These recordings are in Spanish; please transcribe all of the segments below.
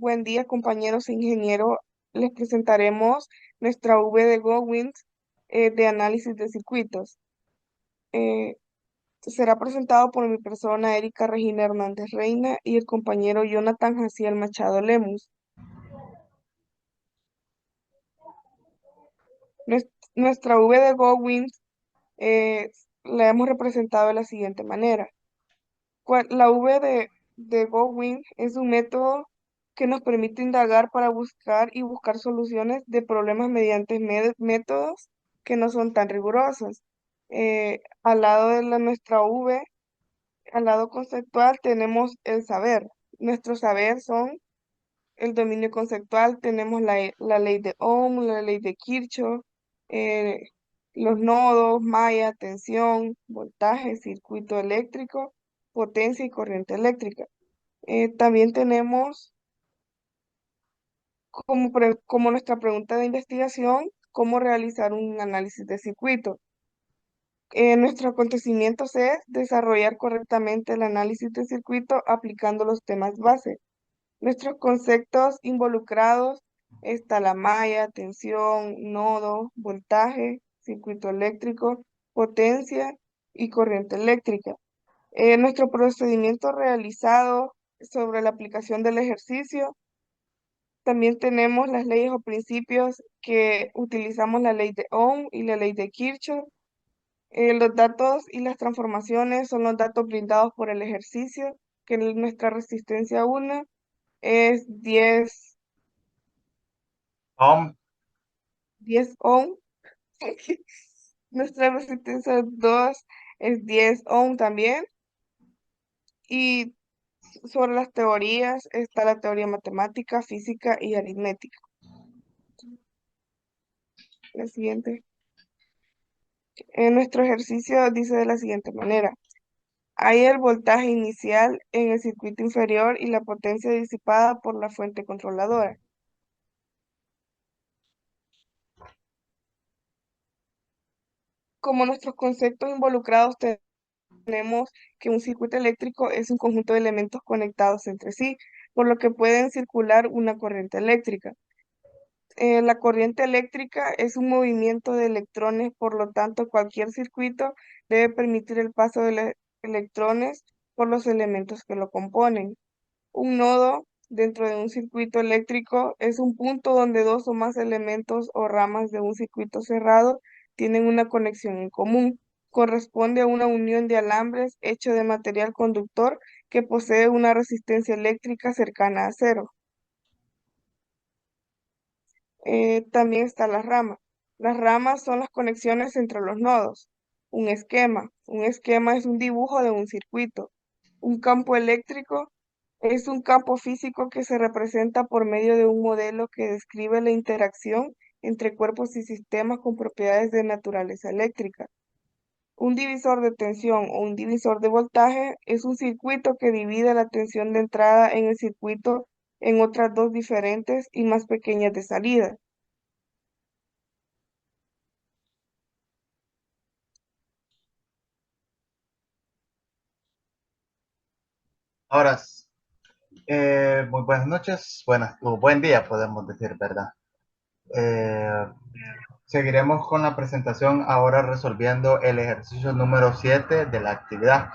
Buen día, compañeros ingenieros. Les presentaremos nuestra V de Gowins de análisis de circuitos. Eh, Será presentado por mi persona, Erika Regina Hernández Reina, y el compañero Jonathan Jaciel Machado Lemus. Nuestra V de Gowins la hemos representado de la siguiente manera. La V de Gowin es un método que nos permite indagar para buscar soluciones de problemas mediante métodos que no son tan rigurosos. Al lado de nuestra V, al lado conceptual, tenemos el saber. Nuestro saber son el dominio conceptual, tenemos la ley de Ohm, la ley de Kirchhoff, eh, los nodos, malla, tensión, voltaje, circuito eléctrico, potencia y corriente eléctrica. También tenemos como nuestra pregunta de investigación, cómo realizar un análisis de circuito. Nuestro acontecimiento es desarrollar correctamente el análisis de circuito aplicando los temas base. Nuestros conceptos involucrados está la malla, tensión, nodo, voltaje, circuito eléctrico, potencia y corriente eléctrica. Nuestro procedimiento realizado sobre la aplicación del ejercicio. También tenemos las leyes o principios que utilizamos la ley de Ohm y la ley de Kirchhoff. Los datos y las transformaciones son los datos brindados por el ejercicio, que nuestra resistencia 1 es 10 ohm. Nuestra resistencia 2 es 10 ohm también. Y sobre las teorías está la teoría matemática, física y aritmética. La siguiente. Nuestro ejercicio dice de la siguiente manera. Hay el voltaje inicial en el circuito inferior y la potencia disipada por la fuente controladora. Como nuestros conceptos involucrados tenemos que un circuito eléctrico es un conjunto de elementos conectados entre sí, por lo que pueden circular una corriente eléctrica. La corriente eléctrica es un movimiento de electrones, por lo tanto, cualquier circuito debe permitir el paso de electrones por los elementos que lo componen. Un nodo dentro de un circuito eléctrico es un punto donde dos o más elementos o ramas de un circuito cerrado tienen una conexión en común. Corresponde a una unión de alambres hecho de material conductor que posee una resistencia eléctrica cercana a cero. También está la rama. Las ramas son las conexiones entre los nodos. Un esquema. Un esquema es un dibujo de un circuito. Un campo eléctrico es un campo físico que se representa por medio de un modelo que describe la interacción entre cuerpos y sistemas con propiedades de naturaleza eléctrica. Un divisor de tensión o un divisor de voltaje es un circuito que divide la tensión de entrada en el circuito en otras dos diferentes y más pequeñas de salida. Ahora, muy buenas noches, o buen día podemos decir, ¿verdad? Eh, Seguiremos con la presentación ahora resolviendo el ejercicio número 7 de la actividad.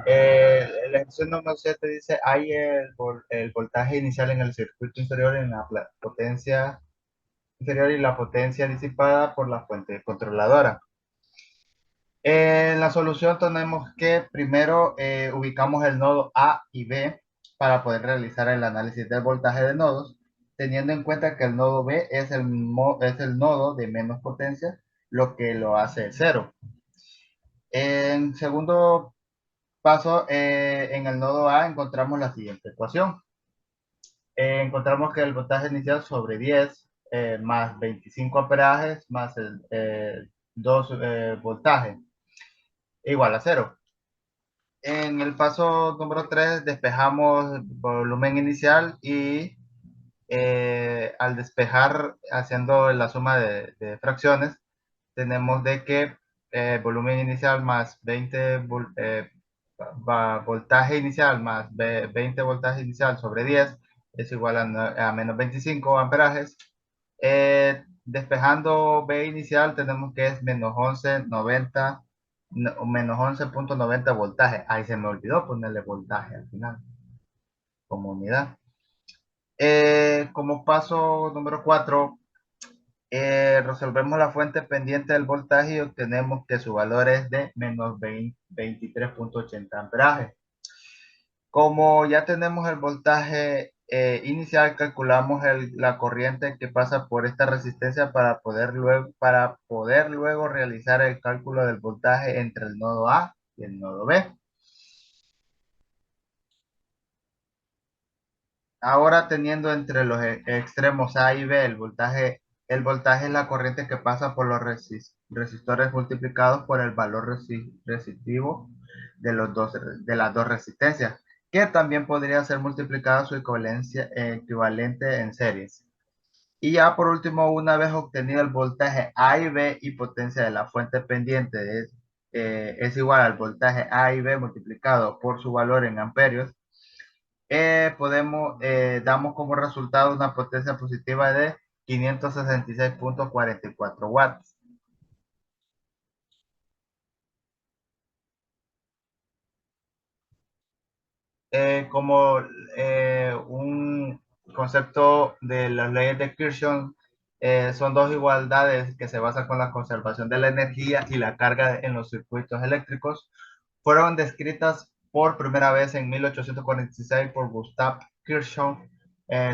El ejercicio número 7 dice, hay el voltaje inicial en el circuito inferior en la potencia inferior y la potencia disipada por la fuente controladora. En la solución tenemos que primero ubicamos el nodo A y B para poder realizar el análisis del voltaje de nodos, teniendo en cuenta que el nodo B es el nodo de menos potencia, lo que lo hace cero. En segundo paso, en el nodo A encontramos la siguiente ecuación. Encontramos que el voltaje inicial sobre 10 más 25 amperajes más el 2 voltaje igual a cero. En el paso número 3 despejamos volumen inicial y al despejar haciendo la suma de fracciones, tenemos de que volumen inicial más 20 voltaje inicial más 20 voltaje inicial sobre 10 es igual a menos 25 amperajes. Despejando B inicial tenemos que es menos 11,90, menos 11,90 voltaje. Ahí se me olvidó ponerle voltaje al final como unidad. Como paso número 4, resolvemos la fuente pendiente del voltaje y obtenemos que su valor es de menos 23,80 amperajes. Como ya tenemos el voltaje inicial, calculamos la corriente que pasa por esta resistencia para poder luego realizar el cálculo del voltaje entre el nodo A y el nodo B. Ahora teniendo entre los extremos A y B el voltaje es la corriente que pasa por los resistores multiplicados por el valor resistivo de las dos resistencias, que también podría ser multiplicada su equivalencia, equivalente en series. Y ya por último, una vez obtenido el voltaje A y B y potencia de la fuente pendiente es igual al voltaje A y B multiplicado por su valor en amperios, damos como resultado una potencia positiva de 566,44 watts. Como un concepto de las leyes de Kirchhoff, son dos igualdades que se basan con la conservación de la energía y la carga en los circuitos eléctricos. Fueron descritas por primera vez en 1846 por Gustav Kirchhoff.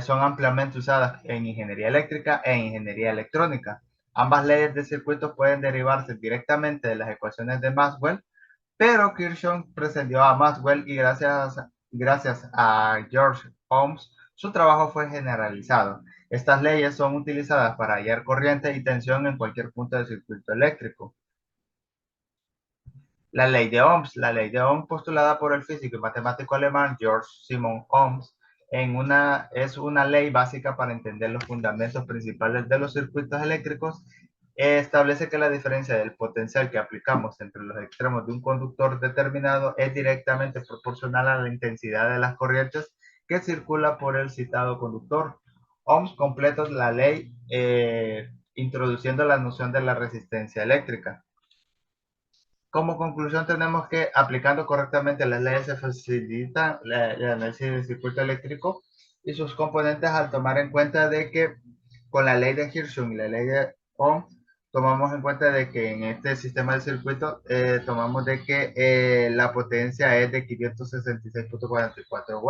Son ampliamente usadas en ingeniería eléctrica e ingeniería electrónica. Ambas leyes de circuitos pueden derivarse directamente de las ecuaciones de Maxwell, pero Kirchhoff precedió a Maxwell y gracias a George Ohms, su trabajo fue generalizado. Estas leyes son utilizadas para hallar corriente y tensión en cualquier punto del circuito eléctrico. La ley de Ohm postulada por el físico y matemático alemán Georg Simon Ohms, es una ley básica para entender los fundamentos principales de los circuitos eléctricos. Establece que la diferencia del potencial que aplicamos entre los extremos de un conductor determinado es directamente proporcional a la intensidad de las corrientes que circula por el citado conductor. Ohms completa la ley introduciendo la noción de la resistencia eléctrica. Como conclusión tenemos que aplicando correctamente las leyes se facilita el análisis del circuito eléctrico y sus componentes, al tomar en cuenta de que con la ley de Kirchhoff y la ley de Ohm tomamos en cuenta de que en este sistema de circuito tomamos de que la potencia es de 566,44 watts.